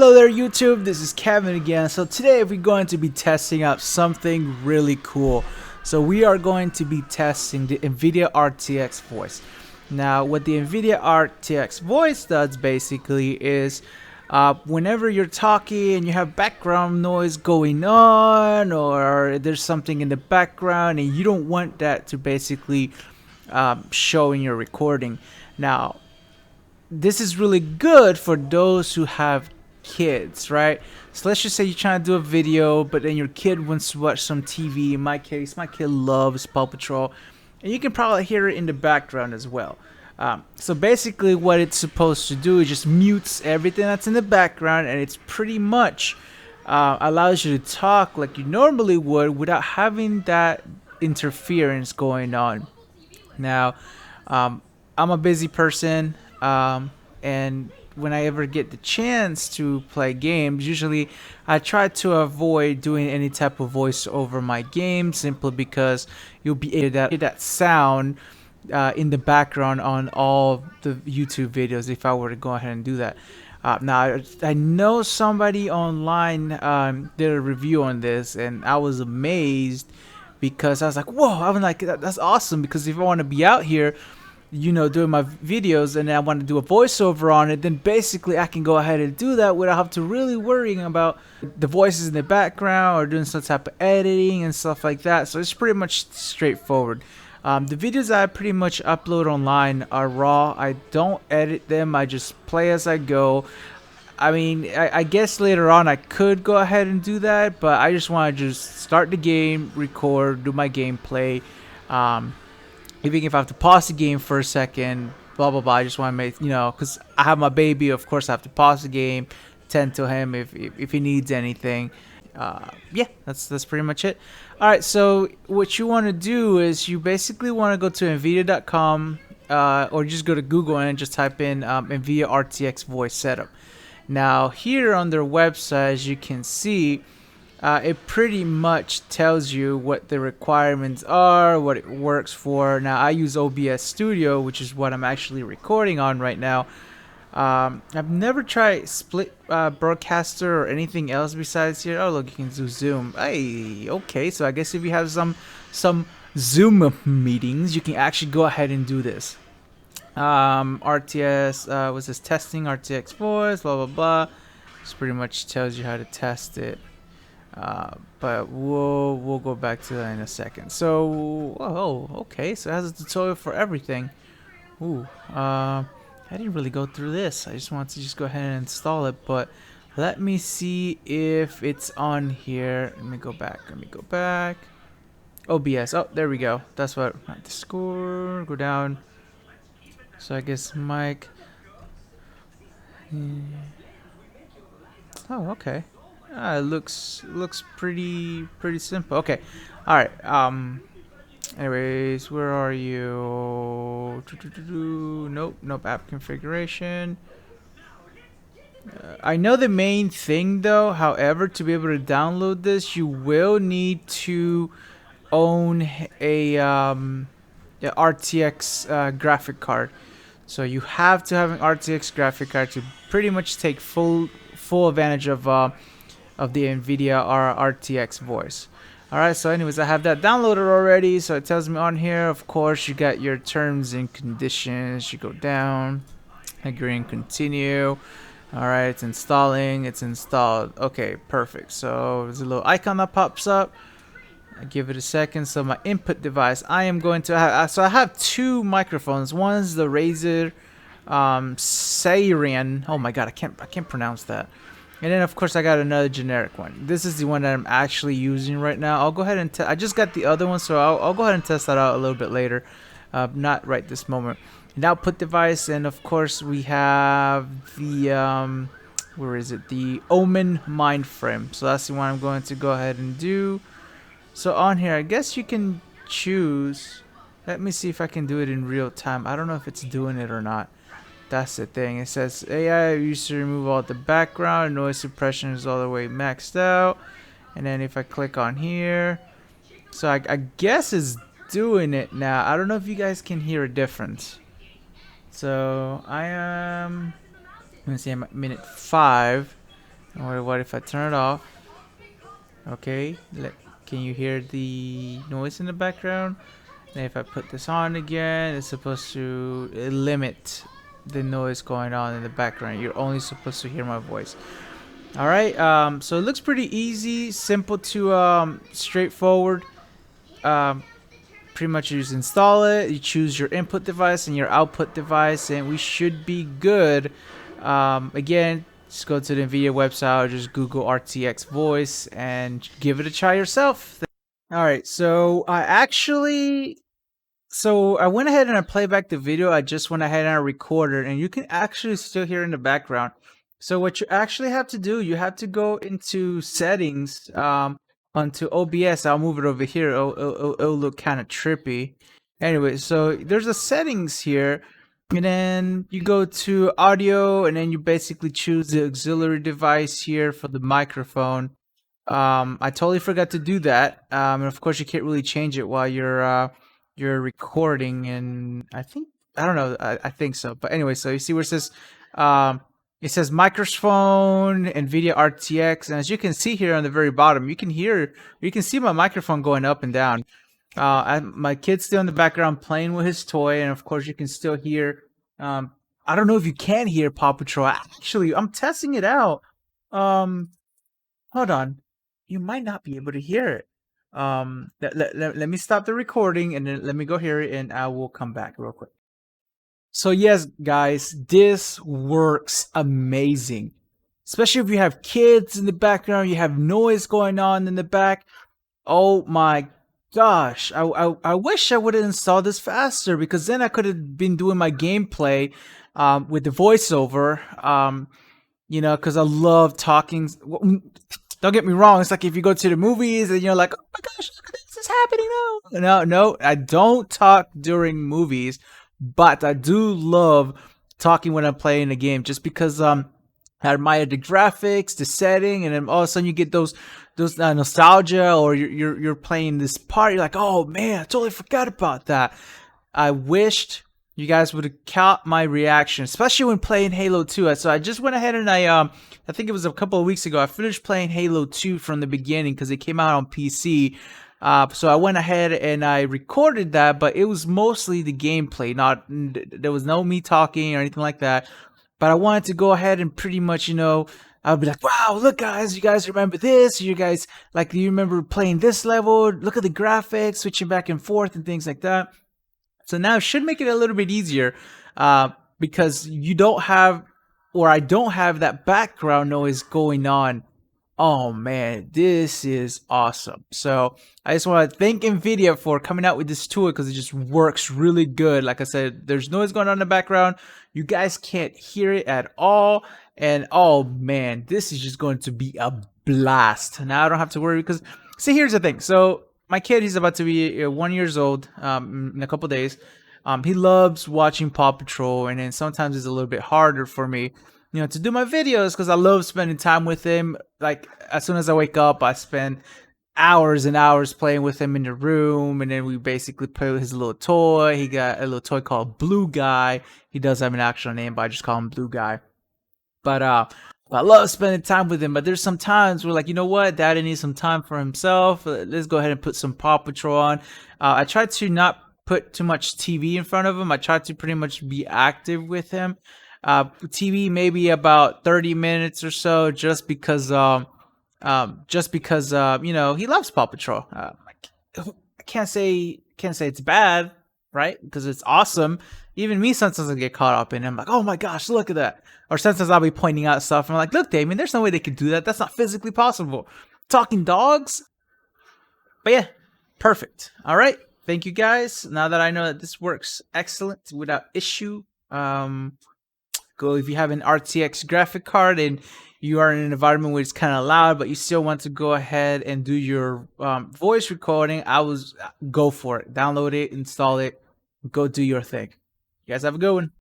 Hello there YouTube, this is Kevin again. So today we're going to be testing out something really cool. So we are going to be testing the Nvidia RTX Voice. Now what the Nvidia RTX Voice does basically is whenever you're talking and you have background noise going on, or there's something in the background and you don't want that to basically show in your recording. Now this is really good for those who have kids, right? So let's just say you're trying to do a video, but then your kid wants to watch some TV. In my case, my kid loves Paw Patrol, and you can probably hear it in the background as well. So basically what it's supposed to do is just mutes everything that's in the background, and it's pretty much allows you to talk like you normally would without having that interference going on. Now, I'm a busy person, and when I ever get the chance to play games, usually I try to avoid doing any type of voice over my game, simply because you'll be able to hear that sound in the background on all the YouTube videos if I were to go ahead and do that. Now, I know somebody online did a review on this, and I was amazed because I was like, whoa, I'm like, that's awesome, because if I want to be out here, you know, doing my videos and I want to do a voiceover on it, then basically I can go ahead and do that without having to really worrying about the voices in the background or doing some type of editing and stuff like that. So it's pretty much straightforward. The videos I pretty much upload online are raw. I don't edit them, I just play as I go. I mean, I guess later on I could go ahead and do that, but I just want to just start the game, record, do my gameplay. Even if I have to pause the game for a second, blah blah blah. I just want to make, you know, because I have my baby. Of course, I have to pause the game, tend to him if he needs anything. Yeah, that's pretty much it. All right, so what you want to do is you basically want to go to Nvidia.com, or just go to Google and just type in Nvidia RTX Voice Setup. Now here on their website, as you can see, it pretty much tells you what the requirements are, what it works for. Now I use OBS Studio, which is what I'm actually recording on right now. I've never tried Split Broadcaster or anything else besides here. Oh look, you can do Zoom. Hey, okay, so I guess if you have some Zoom meetings, you can actually go ahead and do this. RTS was this testing RTX Voice, blah blah blah. This pretty much tells you how to test it. But we'll go back to that in a second. So, oh, okay. So it has a tutorial for everything. Ooh, I didn't really go through this. I just wanted to just go ahead and install it. But let me see if it's on here. Let me go back. OBS. Oh, there we go. That's what. The score. Go down. So I guess Mike. Oh, okay. It looks pretty simple. Okay, all right. Anyways, where are you? Nope. App configuration. I know the main thing though. However, to be able to download this, you will need to own a RTX graphic card. So you have to have an RTX graphic card to pretty much take full advantage of the Nvidia RTX Voice. Alright, so anyways, I have that downloaded already, so it tells me on here, of course, you got your terms and conditions. You go down, agree and continue. Alright, it's installing, it's installed. Okay, perfect. So there's a little icon that pops up. I give it a second. So my input device, I am going to have, so I have two microphones. One's the Razer Seiren. Oh my god, I can't pronounce that. And then of course I got another generic one. This is the one that I'm actually using right now. I'll go ahead and I just got the other one, so I'll go ahead and test that out a little bit later. Not right this moment. An output device, and of course we have the where is it? The Omen mind frame. So that's the one I'm going to go ahead and do. So on here, I guess you can choose. Let me see if I can do it in real time. I don't know if it's doing it or not. That's the thing. It says AI used to remove all the background, noise suppression is all the way maxed out. And then if I click on here, so I guess it's doing it now. I don't know if you guys can hear a difference. So I am, let me see, I'm at minute 5. What if I turn it off? Okay, can you hear the noise in the background? And if I put this on again, it's supposed to limit the noise going on in the background. You're only supposed to hear my voice. All right, so it looks pretty easy, simple to straightforward. Um, Pretty much you just install it, you choose your input device and your output device, and we should be good. Again, just go to the Nvidia website or just Google RTX Voice and give it a try yourself. All right, so I went ahead and I played back the video. I just went ahead and I recorded, and you can actually still hear in the background. So what you actually have to do, you have to go into settings, onto OBS. I'll move it over here. It'll look kind of trippy. Anyway, so there's a settings here, and then you go to audio, and then you basically choose the auxiliary device here for the microphone. I totally forgot to do that. And of course you can't really change it while you're recording, and I don't know, I think so. But anyway, so you see where um it says microphone Nvidia RTX, and as you can see here on the very bottom, you can see my microphone going up and down. My kid's still in the background playing with his toy, and of course you can still hear. I don't know if you can hear Paw Patrol. Actually, I'm testing it out. Hold on. You might not be able to hear it. Let me stop the recording and then let me go hear it, and I will come back real quick. So yes, guys, this works amazing. Especially if you have kids in the background, you have noise going on in the back. Oh my gosh, I wish I would have installed this faster, because then I could have been doing my gameplay with the voiceover. Because I love talking. Don't get me wrong. It's like if you go to the movies and you're like, oh my gosh, look at this is happening now. No, I don't talk during movies, but I do love talking when I'm playing a game, just because I admire the graphics, the setting, and then all of a sudden you get those nostalgia, or you're playing this part. You're like, oh man, I totally forgot about that. I wished you guys would have caught my reaction, especially when playing Halo 2. So I just went ahead and I think it was a couple of weeks ago, I finished playing Halo 2 from the beginning because it came out on PC. So I went ahead and I recorded that, but it was mostly the gameplay. There was no me talking or anything like that. But I wanted to go ahead and pretty much, I'll be like, wow, look guys, you guys remember this? You guys, like, do you remember playing this level? Look at the graphics, switching back and forth and things like that. So now it should make it a little bit easier, because you don't have, or I don't have that background noise going on. Oh man, this is awesome. So I just want to thank Nvidia for coming out with this tool, because it just works really good. Like I said, there's noise going on in the background. You guys can't hear it at all. And oh man, this is just going to be a blast. Now I don't have to worry, because see, here's the thing. So my kid, he's about to be 1 year old in a couple days. He loves watching Paw Patrol, and then sometimes it's a little bit harder for me, to do my videos, because I love spending time with him. Like, as soon as I wake up, I spend hours and hours playing with him in the room, and then we basically play with his little toy. He got a little toy called Blue Guy. He does have an actual name, but I just call him Blue Guy. But I love spending time with him. But there's some times where, like, you know what, Daddy needs some time for himself. Let's go ahead and put some Paw Patrol on. I try to not put too much TV in front of him. I try to pretty much be active with him. TV maybe about 30 minutes or so, just because he loves Paw Patrol. I can't say it's bad, right? Because it's awesome. Even me sometimes I get caught up in it. I'm like, oh my gosh, look at that. Or sometimes I'll be pointing out stuff, and I'm like, look, Damien, there's no way they could do that. That's not physically possible. Talking dogs? But yeah, perfect. All right. Thank you guys. Now that I know that this works excellent without issue, go, if you have an RTX graphic card and you are in an environment where it's kind of loud, but you still want to go ahead and do your voice recording, go for it. Download it, install it, go do your thing. You guys have a good one.